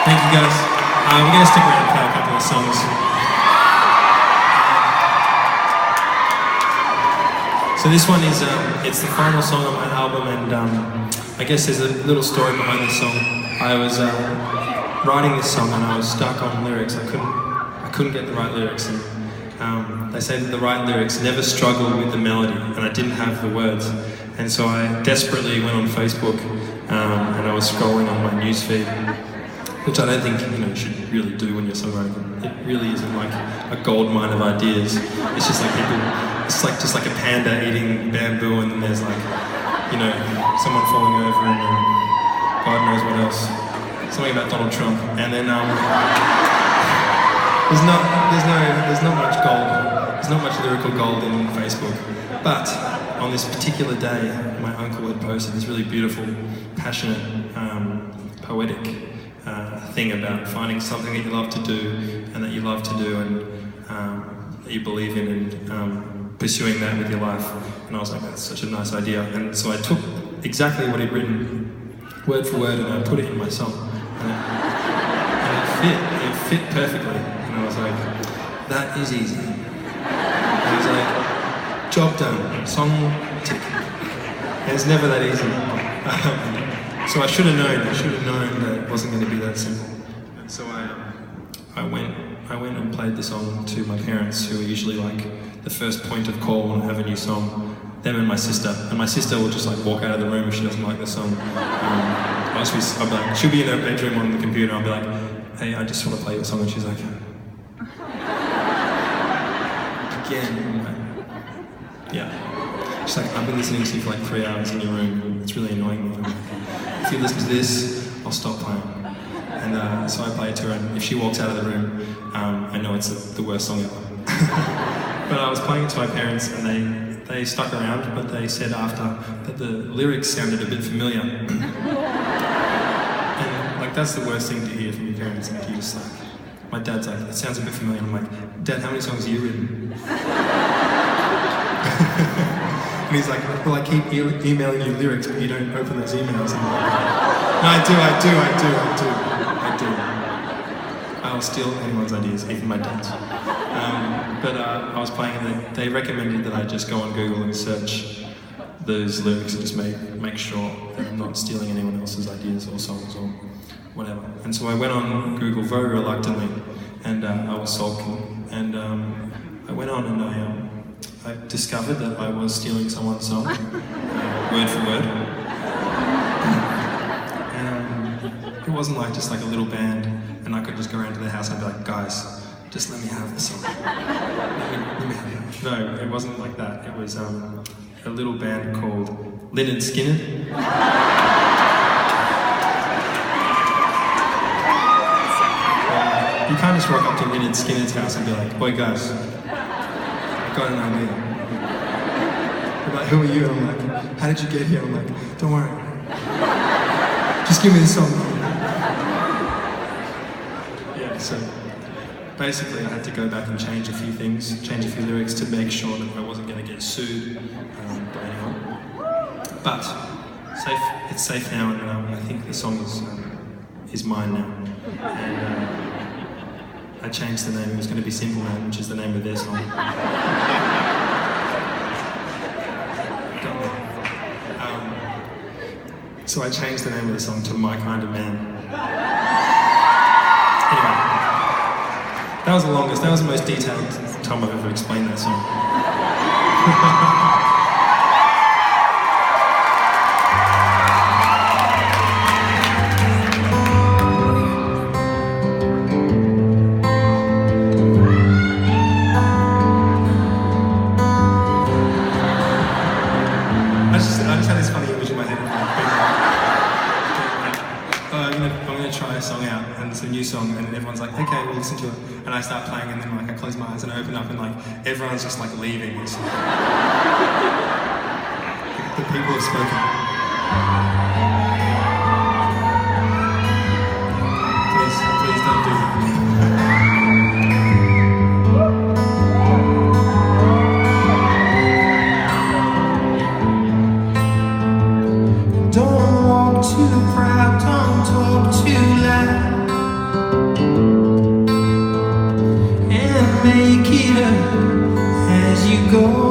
Thank you guys. We're going to stick around and play a couple of songs. So this one is, it's the final song on my album, and I guess there's a little story behind this song. I was writing this song and I was stuck on lyrics. I couldn't get the right lyrics, and they say that the right lyrics never struggle with the melody, and I didn't have the words. And so I desperately went on Facebook and I was scrolling on my newsfeed, which I don't think you should really do when you're songwriting. It really isn't like a gold mine of ideas. It's just like people. It's like just like a panda eating bamboo, and then there's like someone falling over, and then God knows what else. Something about Donald Trump, and then there's not much gold. There's not much lyrical gold in Facebook. But on this particular day, my uncle had posted this really beautiful, passionate, poetic thing about finding something that you love to do, and that you love to do, and that you believe in, and pursuing that with your life. And I was like, that's such a nice idea. And so I took exactly what he'd written, word for word, and I put it in my song. And it fit perfectly. And I was like, that is easy. And I was like, job done, song tick. And it's never that easy. So I should have known that it wasn't going to be that simple. And so I went and played the song to my parents, who are usually like the first point of call when I have a new song. Them and my sister. And my sister will just like walk out of the room if she doesn't like the song. I'll be like, she'll be in her bedroom on the computer, I'll be like, hey, I just want to play your song, and she's like, again. Yeah. She's like, I've been listening to you for like 3 hours in your room, it's really annoying me. If you listen to this, I'll stop playing. And so I play it to her, and if she walks out of the room, I know it's the worst song ever. But I was playing it to my parents, and they stuck around, but they said after that the lyrics sounded a bit familiar. And like, that's the worst thing to hear from your parents. Like, you just like, my dad's like, it sounds a bit familiar. I'm like, Dad, how many songs have you written? And he's like, well, I keep emailing you lyrics, but you don't open those emails. And I'm like, no, I do. I'll steal anyone's ideas, even my dad's. But I was playing, and they recommended that I just go on Google and search those lyrics and just make sure that I'm not stealing anyone else's ideas or songs or whatever. And so I went on Google very reluctantly, and I was sulking. And I went on, and I discovered that I was stealing someone's song, word for word. And it wasn't like just like a little band, and I could just go around to their house and be like, guys, just let me have the song. Let me have it. No, it wasn't like that. It was a little band called Lynyrd Skynyrd. You can't just rock up to Lynyrd Skynyrd's house and be like, boy guys, I got an idea. They're like, who are you? I'm like, how did you get here? I'm like, don't worry. Just give me the song. Yeah, so basically I had to go back and change a few things, change a few lyrics to make sure that I wasn't going to get sued by anyone. But it's safe now, and I think the song is mine now. And I changed the name. It was going to be Simple Man, which is the name of their song. So I changed the name of the song to My Kind of Man. Anyway, that was the longest, that was the most detailed time I've ever explained that song. I just had this funny image in my head of I'm gonna try a song out, and it's a new song, and everyone's like, okay, we'll listen to it. And I start playing, and then like I close my eyes and I open up, and like everyone's just like leaving. It's like, the people have spoken. Please don't do that. Don't walk too proud, don't talk too loud. pick it up as you go.